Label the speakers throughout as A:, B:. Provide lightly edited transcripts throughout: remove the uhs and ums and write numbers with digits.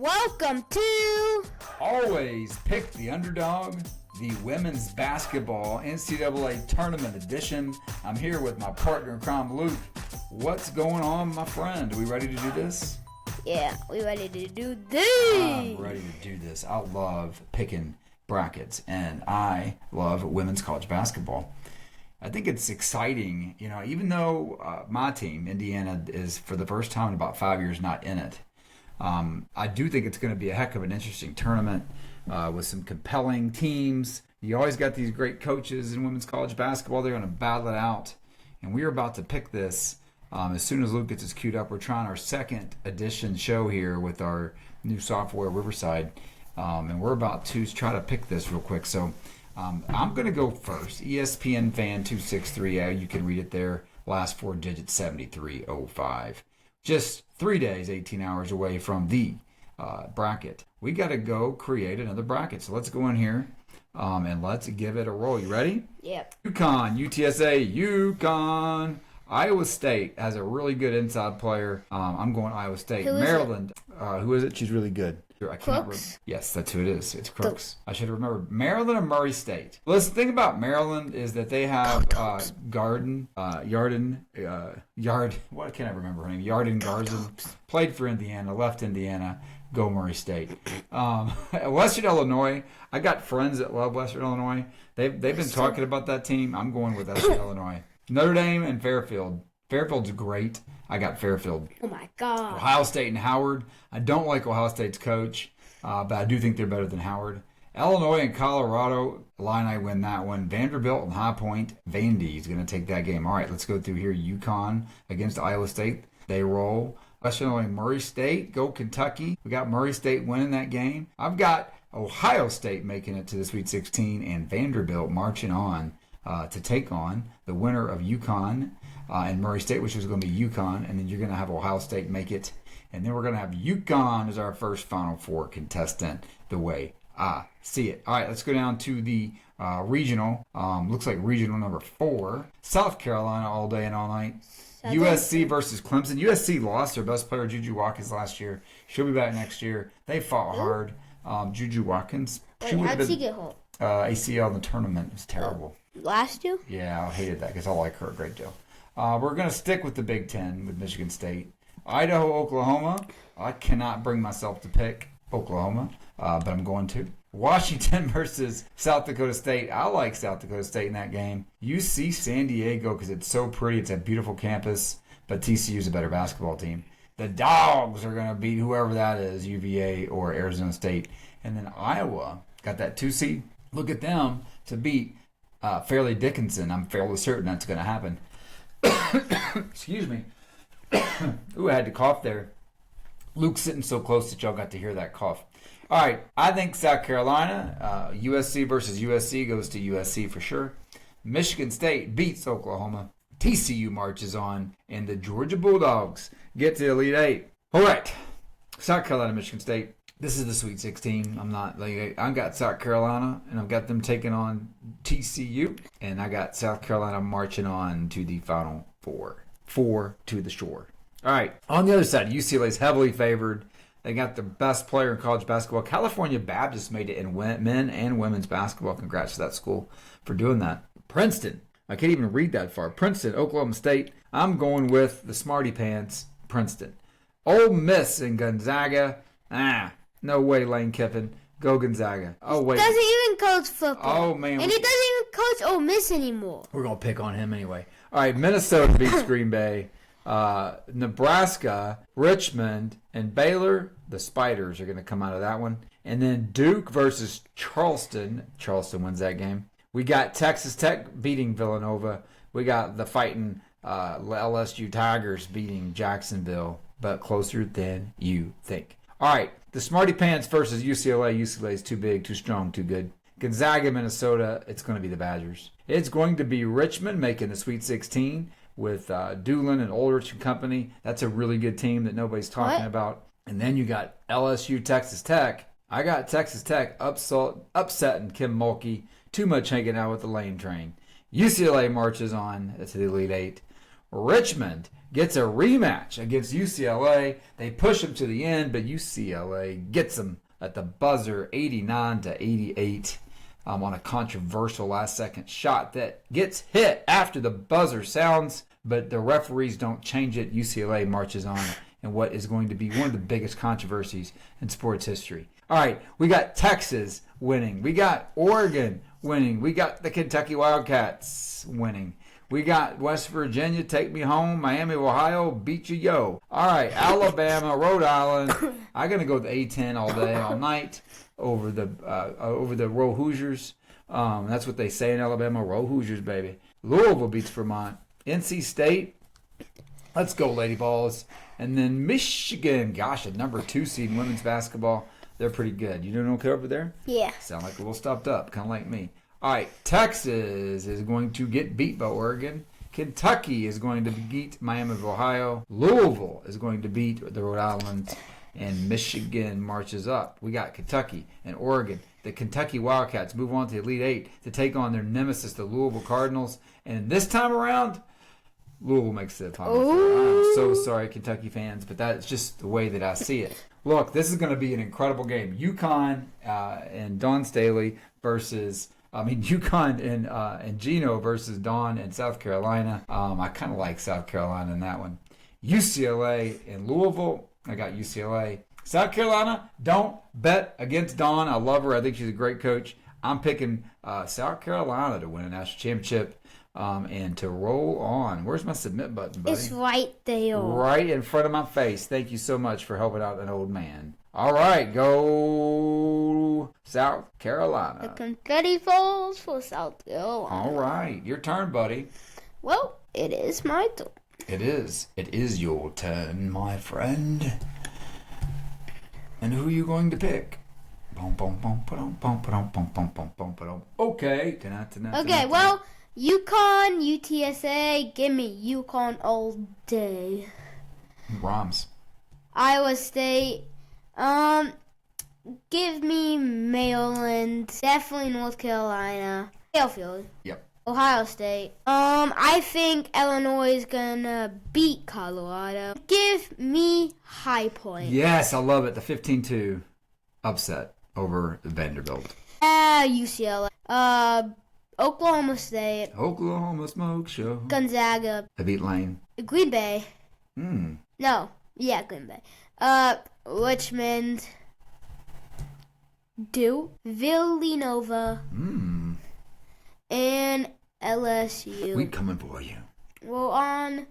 A: Welcome to
B: Always Pick the Underdog, the Women's Basketball NCAA Tournament Edition. I'm here with my partner in crime, Luke. What's going on, my friend? Are we ready to do this?
A: Yeah, we ready to do this.
B: I'm ready to do this. I love picking brackets, and I love women's college basketball. I think it's exciting, even though my team, Indiana, is for the first time in about 5 years not in it. I do think it's going to be a heck of an interesting tournament with some compelling teams. You always got these great coaches in women's college basketball. They're going to battle it out. And we're about to pick this as soon as Luke gets us queued up. We're trying our second edition show here with our new software, Riverside. And we're about to try to pick this real quick. So I'm going to go first. ESPN Fan 263. You can read it there. Last four digits, 7305. Just 3 days, 18 hours away from the bracket. We got to go create another bracket. So let's go in here and let's give it a roll. You ready?
A: Yep.
B: UConn, UTSA, UConn. Iowa State has a really good inside player. I'm going Iowa State.
A: Who is
B: Maryland. Who is it? She's really good. I cannot
A: Crooks?
B: Yes, that's who it is. It's Crooks. I should have remembered. Maryland and Murray State. Well, the thing about Maryland is that they have Yarden. What can't I remember her name? Yarden Garzen. Played for Indiana, left Indiana. Go Murray State. Western Illinois. I got friends that love Western Illinois. They've been talking about that team. I'm going with Western Illinois. Notre Dame and Fairfield. Fairfield's great. I got Fairfield.
A: Oh my God.
B: Ohio State and Howard. I don't like Ohio State's coach, but I do think they're better than Howard. Illinois and Colorado. Illini win that one. Vanderbilt and High Point. Vandy is going to take that game. All right, let's go through here. UConn against Iowa State. They roll. Western Illinois, Murray State. Go Kentucky. We got Murray State winning that game. I've got Ohio State making it to the Sweet 16 and Vanderbilt marching on to take on the winner of UConn and Murray State, which is going to be UConn, and then you're going to have Ohio State make it, and then we're going to have UConn as our first Final Four contestant, the way I see it. All right, let's go down to the regional. Looks like regional number 4. South Carolina all day and all night. USC versus Clemson. USC lost their best player, Juju Watkins, last year. She'll be back next year. They fought hard. Juju Watkins.
A: Wait, how'd she get home?
B: ACL in the tournament. It was terrible.
A: Last year?
B: Yeah, I hated that because I like her a great deal. We're going to stick with the Big Ten with Michigan State. Idaho, Oklahoma. I cannot bring myself to pick Oklahoma, but I'm going to. Washington versus South Dakota State. I like South Dakota State in that game. UC San Diego because it's so pretty. It's a beautiful campus, but TCU's a better basketball team. The Dogs are going to beat whoever that is, UVA or Arizona State. And then Iowa got that 2 seed. Look at them to beat Fairleigh Dickinson. I'm fairly certain that's going to happen. Excuse me. Ooh, I had to cough there. Luke's sitting so close that y'all got to hear that cough. All right, I think South Carolina, USC versus USC goes to USC for sure. Michigan State beats Oklahoma. TCU marches on, and the Georgia Bulldogs get to the Elite Eight. All right, South Carolina, Michigan State. This is the Sweet 16. I've got South Carolina, and I've got them taking on TCU, and I got South Carolina marching on to the Final Four. 4 to the shore. All right, on the other side, UCLA is heavily favored. They got the best player in college basketball. California Baptist made it in men and women's basketball. Congrats to that school for doing that. Princeton. I can't even read that far. Princeton, Oklahoma State. I'm going with the Smarty Pants, Princeton. Ole Miss and Gonzaga. No way, Lane Kiffin. Go Gonzaga. Oh, wait.
A: Doesn't even coach football.
B: Oh, man.
A: And he doesn't even coach Ole Miss anymore.
B: We're going to pick on him anyway. All right, Minnesota beats Green Bay. Nebraska, Richmond, and Baylor. The Spiders are going to come out of that one. And then Duke versus Charleston. Charleston wins that game. We got Texas Tech beating Villanova. We got the fighting LSU Tigers beating Jacksonville, but closer than you think. All right, the Smarty Pants versus UCLA. UCLA is too big, too strong, too good. Gonzaga, Minnesota. It's going to be the Badgers. It's going to be Richmond making the Sweet 16 with Doolin and Ulrich and company. That's a really good team that nobody's talking about. And then you got LSU, Texas Tech. I got Texas Tech upsetting Kim Mulkey. Too much hanging out with the lane train. UCLA marches on to the Elite Eight. Richmond gets a rematch against UCLA. They push them to the end, but UCLA gets them at the buzzer, 89-88, on a controversial last-second shot that gets hit after the buzzer sounds, but the referees don't change it. UCLA marches on in what is going to be one of the biggest controversies in sports history. All right, we got Texas winning. We got Oregon winning. We got the Kentucky Wildcats winning. We got West Virginia, take me home. Miami, Ohio, beat you, yo. All right, Alabama, Rhode Island. I'm going to go with A-10 all day, all night over the Roll Hoosiers. That's what they say in Alabama, Roll Hoosiers, baby. Louisville beats Vermont. NC State, let's go, Lady Balls. And then Michigan, gosh, a number 2 seed in women's basketball. They're pretty good. You doing okay over there?
A: Yeah.
B: Sound like a little stopped up, kind of like me. All right, Texas is going to get beat by Oregon. Kentucky is going to beat Miami of Ohio. Louisville is going to beat the Rhode Island. And Michigan marches up. We got Kentucky and Oregon. The Kentucky Wildcats move on to the Elite Eight to take on their nemesis, the Louisville Cardinals. And this time around, Louisville makes the Final Four. I'm so sorry, Kentucky fans, but that's just the way that I see it. Look, this is going to be an incredible game. UConn and Dawn Staley versus... UConn and Gino versus Dawn in South Carolina. I kind of like South Carolina in that one. UCLA and Louisville. I got UCLA. South Carolina, don't bet against Dawn. I love her. I think she's a great coach. I'm picking South Carolina to win a national championship and to roll on. Where's my submit button, buddy?
A: It's right there.
B: Right in front of my face. Thank you so much for helping out an old man. All right, go South Carolina.
A: The confetti falls for South Carolina.
B: All right, your turn, buddy.
A: Well, it is my turn.
B: It is. It is your turn, my friend. And who are you going to pick? Okay.
A: Okay, well, UConn, UTSA, give me UConn all day.
B: Rhymes.
A: Iowa State, give me Maryland, definitely North Carolina, Fairfield.
B: Yep.
A: Ohio State. I think Illinois is gonna beat Colorado. Give me High Point.
B: Yes, I love it. The 15-2 upset over Vanderbilt.
A: UCLA. Oklahoma State.
B: Oklahoma Smoke Show.
A: Gonzaga.
B: They beat Lane.
A: Green Bay.
B: No.
A: Yeah, Green Bay. Richmond. Duke. Villanova. And LSU.
B: We coming for you.
A: Well,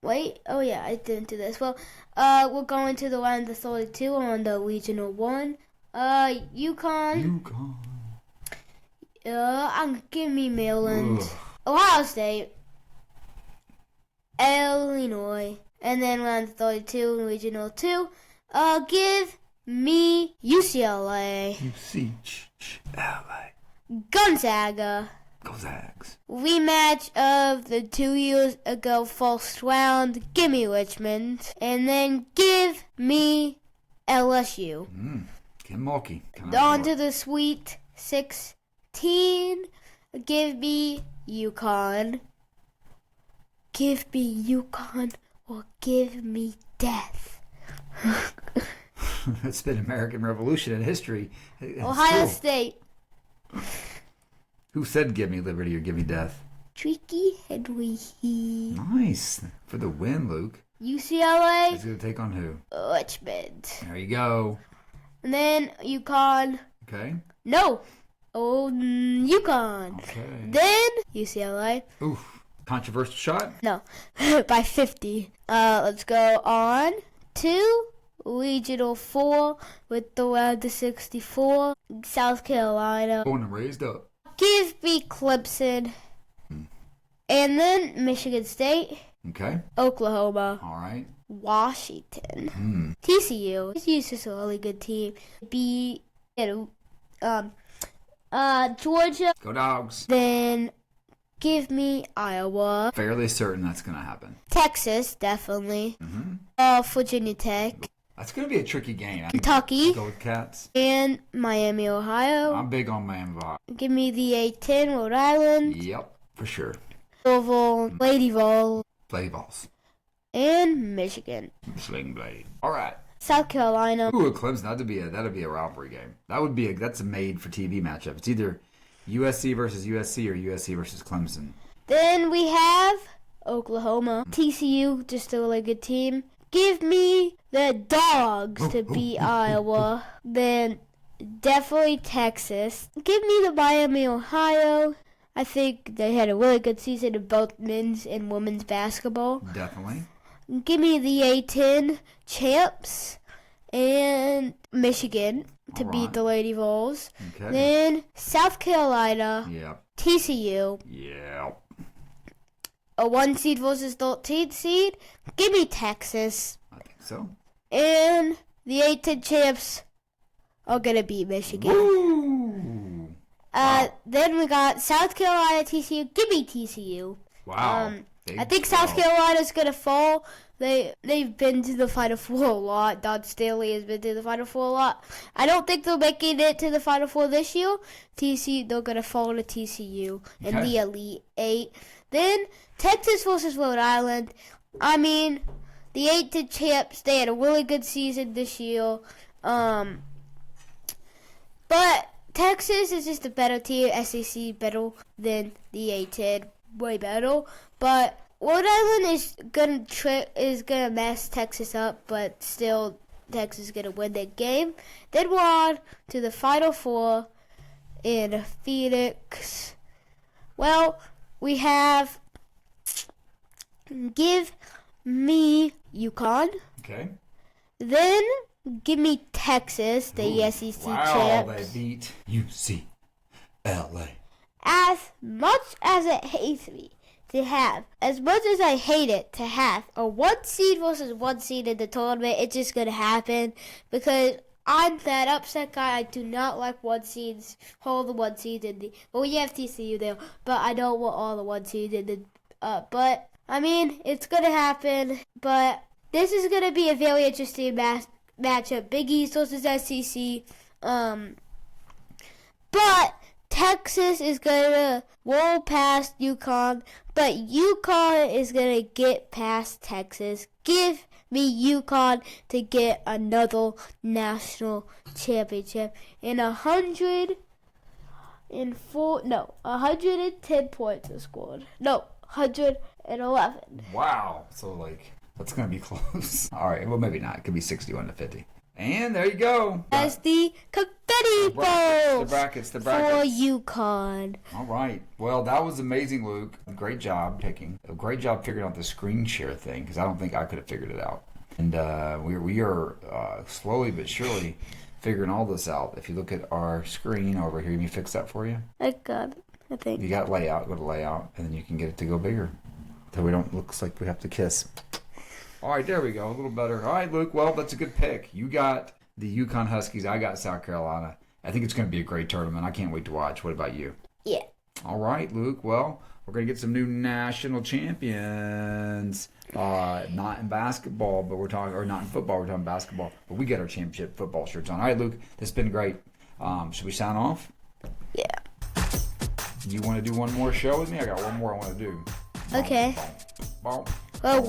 A: wait. Oh, yeah, I didn't do this. Well, we're going to the round of 32 on the Regional 1. UConn. Give me Maryland.
B: Ugh.
A: Ohio State. Illinois. And then round of 32 in Regional 2. Give me UCLA.
B: UCLA.
A: Gonzaga.
B: Gonzags.
A: Rematch of the 2 years ago first round. Give me Richmond. And then give me LSU.
B: Get Milky.
A: On to the Sweet 16. Give me UConn. Give me UConn or give me death.
B: It's been American Revolution in history.
A: Ohio State.
B: Who said give me liberty or give me death?
A: Tricky Henry.
B: Nice. For the win, Luke.
A: UCLA.
B: It's going to take on who?
A: Richmond.
B: There you go.
A: And then UConn.
B: Okay.
A: No. UConn.
B: Okay.
A: Then UCLA.
B: Oof. Controversial shot?
A: No. By 50. Let's go on to Regional 4 with the round of 64. South Carolina.
B: Born and raised up.
A: Give me Clemson. And then Michigan State.
B: Okay.
A: Oklahoma.
B: All right.
A: Washington. TCU. TCU's just a really good team. Georgia.
B: Go Dogs.
A: Then give me Iowa.
B: Fairly certain that's going to happen.
A: Texas, definitely. Virginia Tech.
B: That's going to be a tricky game.
A: Kentucky.
B: Go with Cats.
A: And Miami, Ohio.
B: I'm big on Miami.
A: Give me the A-10, Rhode Island.
B: Yep, for sure.
A: Louisville, Lady Vols,
B: Lady Vols.
A: and Michigan.
B: Sling Blade. All right.
A: South Carolina.
B: Ooh, Clemson. That'd be a rivalry game. That's a made for TV matchup. It's either USC versus USC or USC versus Clemson.
A: Then we have Oklahoma. TCU, just a really good team. Give me the Dogs to beat Iowa. Then definitely Texas. Give me the Miami, Ohio. I think they had a really good season in both men's and women's basketball.
B: Definitely.
A: Give me the A10 champs and Michigan to beat the Lady Vols.
B: Okay.
A: Then South Carolina.
B: Yep.
A: TCU.
B: Yep.
A: A 1 seed versus 13th seed. Give me Texas.
B: I think so.
A: And the A10 champs are going to beat Michigan.
B: Woo!
A: Then we got South Carolina, TCU. Give me TCU.
B: Wow.
A: I think South Carolina's going to fall. They've been to the Final Four a lot. Don Stanley has been to the Final Four a lot. I don't think they're making it to the Final Four this year. TCU, they're going to fall to TCU in the Elite Eight. Then Texas versus Rhode Island. I mean, the 8-10 champs, they had a really good season this year. But Texas is just a better team. SEC better than the A10. Way better. But Rhode Island is gonna mess Texas up, but still Texas is gonna win that game. Then we're on to the Final Four in Phoenix. Well, we have give me UConn.
B: Okay.
A: Then give me Texas, the SEC champs.
B: Wow, they beat UCLA.
A: As much as it hates me to have, as much as I hate it to have a 1 seed versus 1 seed in the tournament, it's just going to happen because I'm that upset guy. I do not like 1 seeds, all the 1 seeds in the, well, we have TCU there, but I don't want all the 1 seeds in the, but, I mean, it's going to happen, but this is going to be a very interesting matchup. Big East versus SEC, but Texas is going to roll past UConn, but UConn is going to get past Texas. Give me UConn to get another national championship. And 110 points are scored. No, 111.
B: Wow. So, that's going to be close. All right. Well, maybe not. It could be 61-50. And there you go.
A: As the confetti bowl.
B: The brackets.
A: For UConn.
B: All right. Well, that was amazing, Luke. Great job picking. A great job figuring out the screen share thing because I don't think I could have figured it out. And we are slowly but surely figuring all this out. If you look at our screen over here, let me fix that for you.
A: I got it, I think.
B: You got layout. Go to layout, and then you can get it to go bigger. So we don't looks like we have to kiss. All right, there we go. A little better. All right, Luke. Well, that's a good pick. You got the UConn Huskies. I got South Carolina. I think it's going to be a great tournament. I can't wait to watch. What about you?
A: Yeah.
B: All right, Luke. Well, we're going to get some new national champions. Not in basketball, but or not in football. We're talking basketball. But we get our championship football shirts on. All right, Luke. This has been great. Should we sign off?
A: Yeah.
B: You want to do one more show with me? I got one more I want to do.
A: Okay.
B: Well,
A: Well,